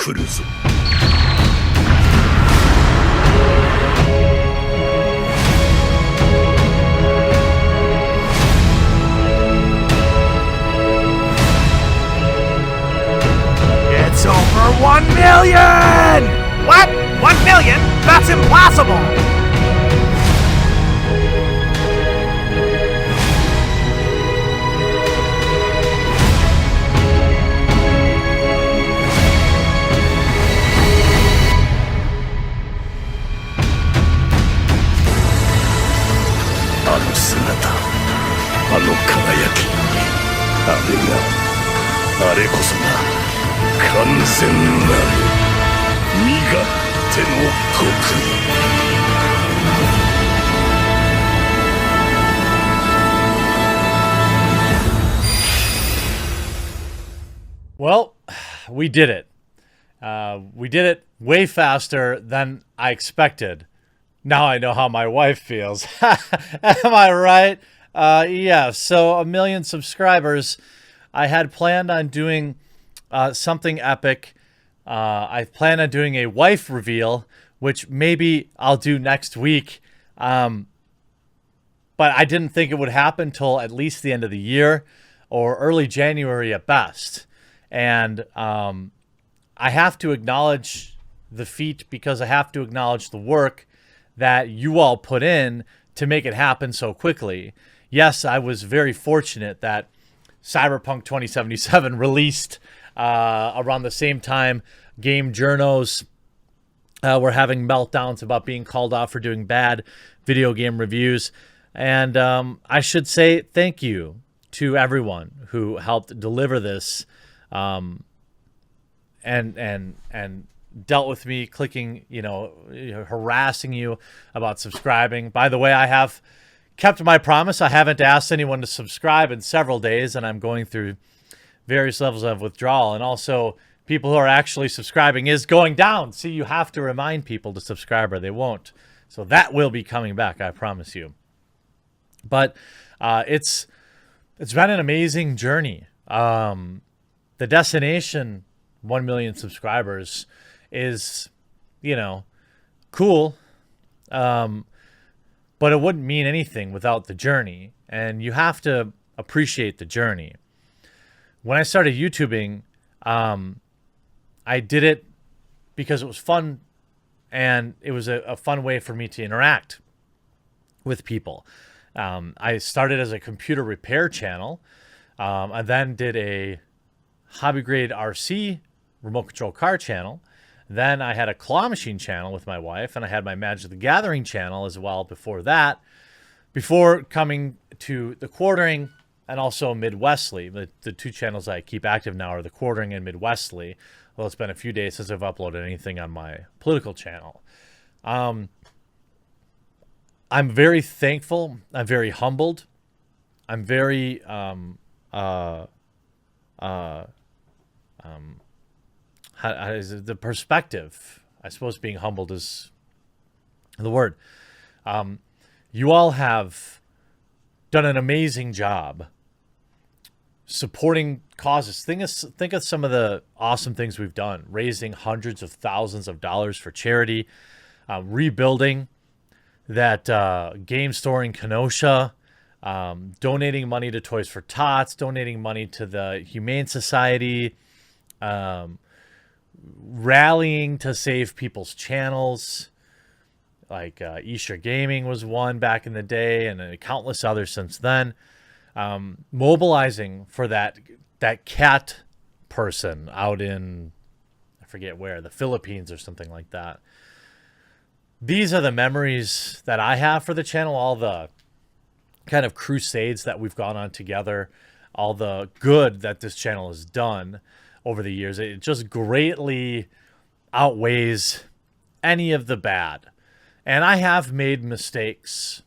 来るぞ。It's over 1 million! What? 1 million? That's impossible! Well, we did it. We did it way faster than I expected. Now I know how my wife feels. Am I right? Yeah, so 1 million subscribers. I had planned on doing something epic. I plan on doing a wife reveal, which maybe I'll do next week. But I didn't think it would happen till at least the end of the year or early January at best. And I have to acknowledge the feat because I have to acknowledge the work that you all put in to make it happen so quickly. Yes, I was very fortunate that Cyberpunk 2077 released around the same time game Journos were having meltdowns about being called out for doing bad video game reviews. And I should say thank you to everyone who helped deliver this and dealt with me clicking, harassing you about subscribing. By the way, I have kept my promise. I haven't asked anyone to subscribe in several days, and I'm going through various levels of withdrawal. And also, people who are actually subscribing is going down. See, you have to remind people to subscribe or they won't. So that will be coming back, I promise you. But it's been an amazing journey. The destination, 1 million subscribers, is, cool. But it wouldn't mean anything without the journey. And you have to appreciate the journey. When I started YouTubing, I did it because it was fun. And it was a fun way for me to interact with people. I started as a computer repair channel. I then did a hobby grade RC remote control car channel. Then I had a claw machine channel with my wife, and I had my Magic the Gathering channel as well before that, before coming to the Quartering and also Midwestly. The two channels I keep active now are the Quartering and Midwestly. Well, it's been a few days since I've uploaded anything on my political channel. I'm very thankful. I'm very humbled. I'm very how is it, the perspective, I suppose being humbled is the word. You all have done an amazing job supporting causes. Think of some of the awesome things we've done, raising hundreds of thousands of dollars for charity, rebuilding that game store in Kenosha, donating money to Toys for Tots, donating money to the Humane Society, rallying to save people's channels, like Easter Gaming was one back in the day, and countless others since then. Mobilizing for that cat person out in, I forget where, the Philippines or something like that. These are the memories that I have for the channel, all the kind of crusades that we've gone on together, all the good that this channel has done over the years. It just greatly outweighs any of the bad. And I have made mistakes.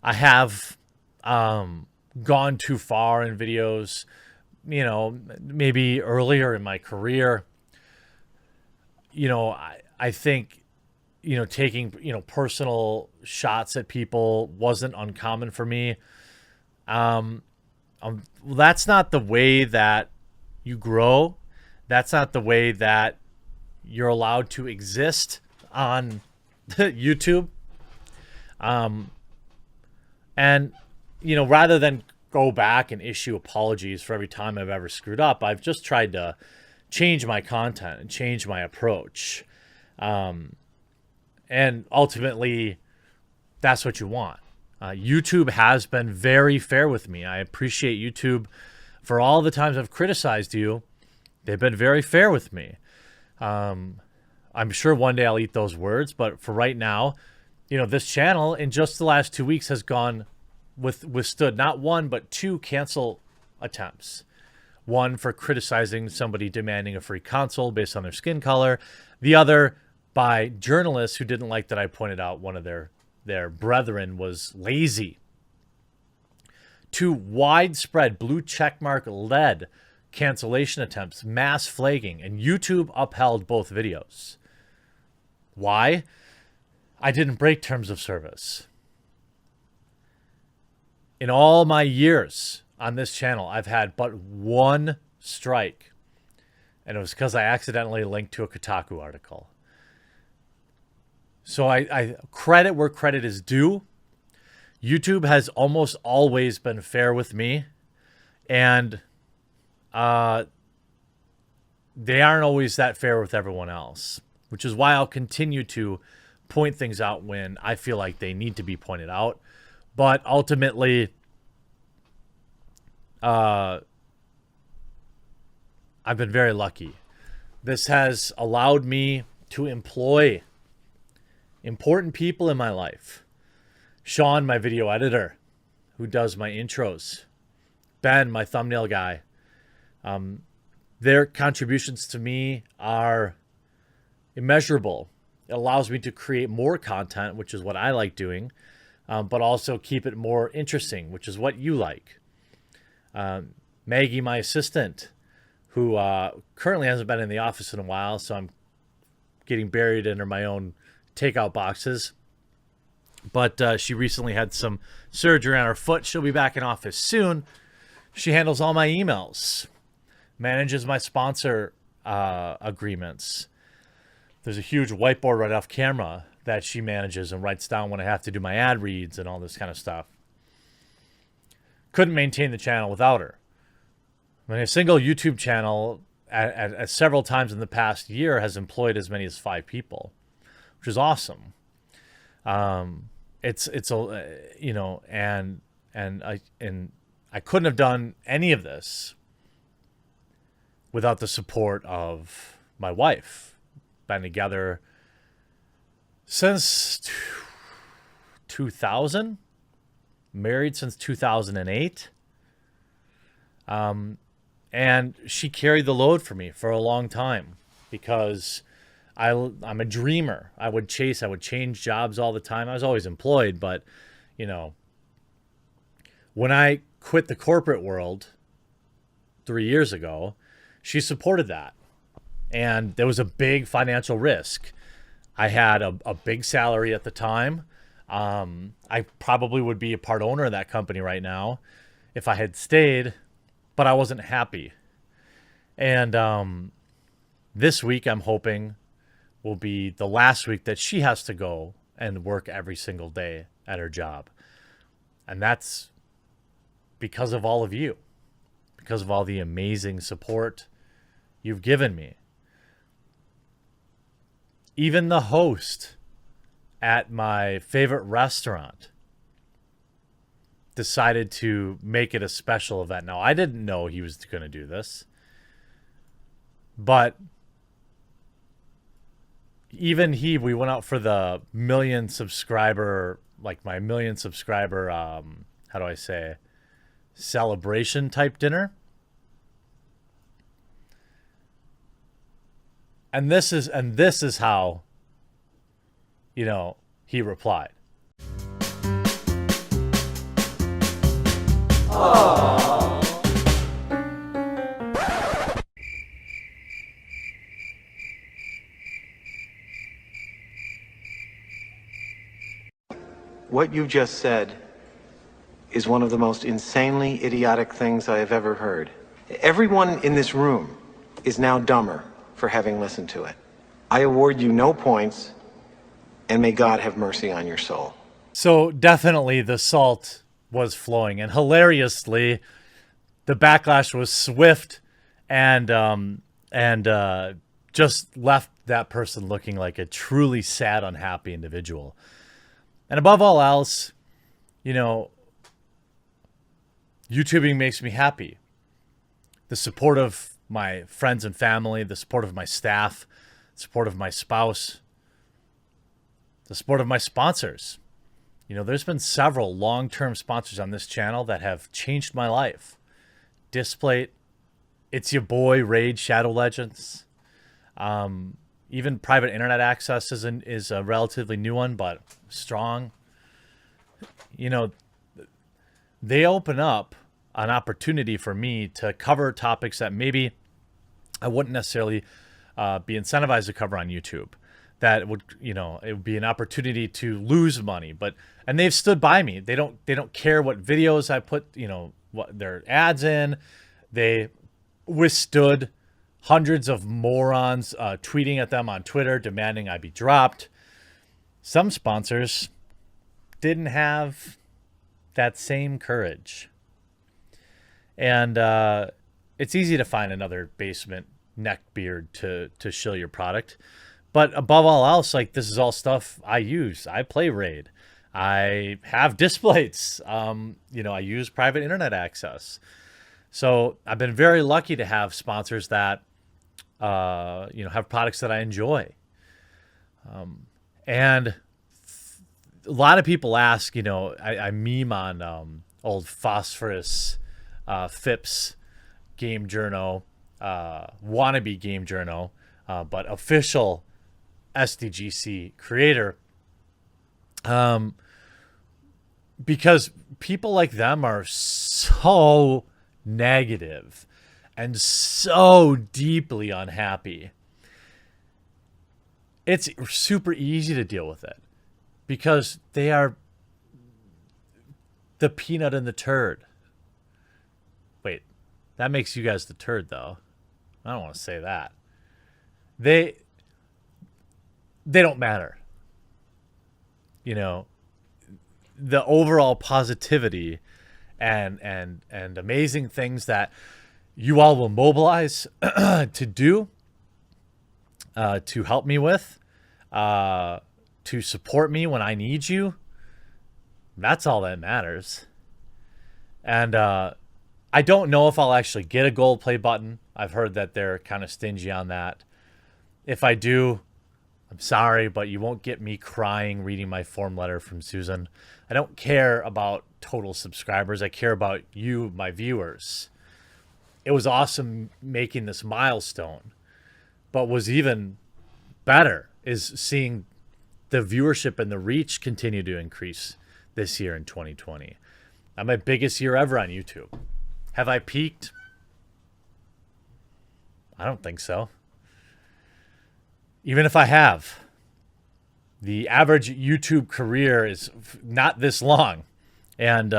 I have gone too far in videos, maybe earlier in my career. I think, taking, personal shots at people wasn't uncommon for me. That's not the way that you grow. That's not the way that you're allowed to exist on YouTube. And, rather than go back and issue apologies for every time I've ever screwed up, I've just tried to change my content and change my approach. And ultimately, that's what you want. YouTube has been very fair with me. I appreciate YouTube for all the times I've criticized you. They've been very fair with me. I'm sure one day I'll eat those words, but for right now, this channel in just the last 2 weeks has withstood not one, but 2 cancel attempts. One for criticizing somebody demanding a free console based on their skin color. The other by journalists who didn't like that I pointed out one of their brethren was lazy. 2 widespread blue checkmark led cancellation attempts, mass flagging, and YouTube upheld both videos. Why? I didn't break terms of service. In all my years on this channel, I've had but 1 strike, and it was because I accidentally linked to a Kotaku article. So I credit where credit is due. YouTube has almost always been fair with me, and they aren't always that fair with everyone else, which is why I'll continue to point things out when I feel like they need to be pointed out. But ultimately, I've been very lucky. This has allowed me to employ important people in my life. Sean, my video editor, who does my intros. Ben, my thumbnail guy. Their contributions to me are immeasurable. It allows me to create more content, which is what I like doing, but also keep it more interesting, which is what you like. Maggie, my assistant, who currently hasn't been in the office in a while, so I'm getting buried under my own takeout boxes. But she recently had some surgery on her foot. She'll be back in office soon. She handles all my emails, manages my sponsor agreements. There's a huge whiteboard right off camera that she manages and writes down when I have to do my ad reads and all this kind of stuff. Couldn't maintain the channel without her. I mean, a single YouTube channel at several times in the past year has employed as many as 5 people, which is awesome. It's and I couldn't have done any of this without the support of my wife. Been together since 2000, married since 2008. And she carried the load for me for a long time because I'm a dreamer. I would change jobs all the time. I was always employed, but, when I quit the corporate world 3 years ago, she supported that. And there was a big financial risk. I had a big salary at the time. I probably would be a part owner of that company right now if I had stayed, but I wasn't happy. And this week, I'm hoping, will be the last week that she has to go and work every single day at her job. And that's because of all of you, because of all the amazing support you've given me. Even the host at my favorite restaurant decided to make it a special event. Now, I didn't know he was going to do this, but even we went out for the my million subscriber, celebration type dinner. And this is how, he replied. Aww. What you just said is one of the most insanely idiotic things I have ever heard. Everyone in this room is now dumber for having listened to it. I award you no points, and may God have mercy on your soul. So definitely the salt was flowing, and hilariously, the backlash was swift and just left that person looking like a truly sad, unhappy individual. And above all else, you know, YouTubing makes me happy. The support of my friends and family, the support of my staff, the support of my spouse, the support of my sponsors. You know, there's been several long-term sponsors on this channel that have changed my life. Displate, It's Your Boy, Raid, Shadow Legends. Even private internet access is a relatively new one, but strong. You know, they open up an opportunity for me to cover topics that maybe I wouldn't necessarily be incentivized to cover on YouTube. That would, you know, it would be an opportunity to lose money, and they've stood by me. They don't care what videos I put, you know, what their ads in. They withstood hundreds of morons tweeting at them on Twitter demanding I be dropped. Some sponsors didn't have that same courage. And it's easy to find another basement neckbeard to shill your product. But above all else, like, this is all stuff I use. I play Raid. I have displays. You know, I use private internet access. So I've been very lucky to have sponsors that, you know, have products that I enjoy. And a lot of people ask, you know, I meme on old Phosphorus Phipps game journo, wannabe game journo, but official SDGC creator. Because people like them are so negative and so deeply unhappy. It's super easy to deal with it because they are the peanut and the turd. Wait, that makes you guys the turd, though. I don't want to say that. They don't matter. You know, the overall positivity and amazing things that you all will mobilize to do, to help me with, to support me when I need you. That's all that matters. And I don't know if I'll actually get a gold play button. I've heard that they're kind of stingy on that. If I do, I'm sorry, but you won't get me crying reading my form letter from Susan. I don't care about total subscribers. I care about you, my viewers. It was awesome making this milestone, but was even better is seeing the viewership and the reach continue to increase this year in 2020. I'm my biggest year ever on YouTube. Have I peaked? I don't think so. Even if I have, the average YouTube career is not this long. And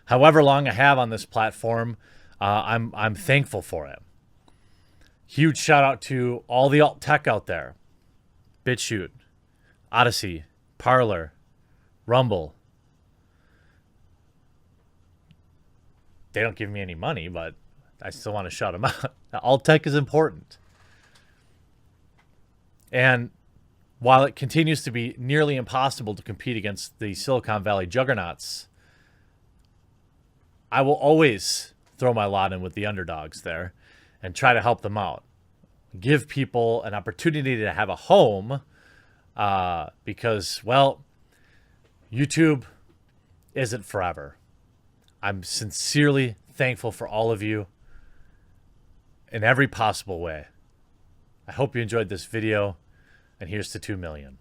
however long I have on this platform, I'm thankful for it. Huge shout out to all the alt tech out there. BitChute, Odyssey, Parler, Rumble. They don't give me any money, but I still want to shout them out. Alt tech is important. And while it continues to be nearly impossible to compete against the Silicon Valley juggernauts, I will always throw my lot in with the underdogs there and try to help them out. Give people an opportunity to have a home because, well, YouTube isn't forever. I'm sincerely thankful for all of you in every possible way. I hope you enjoyed this video, and here's to 2 million.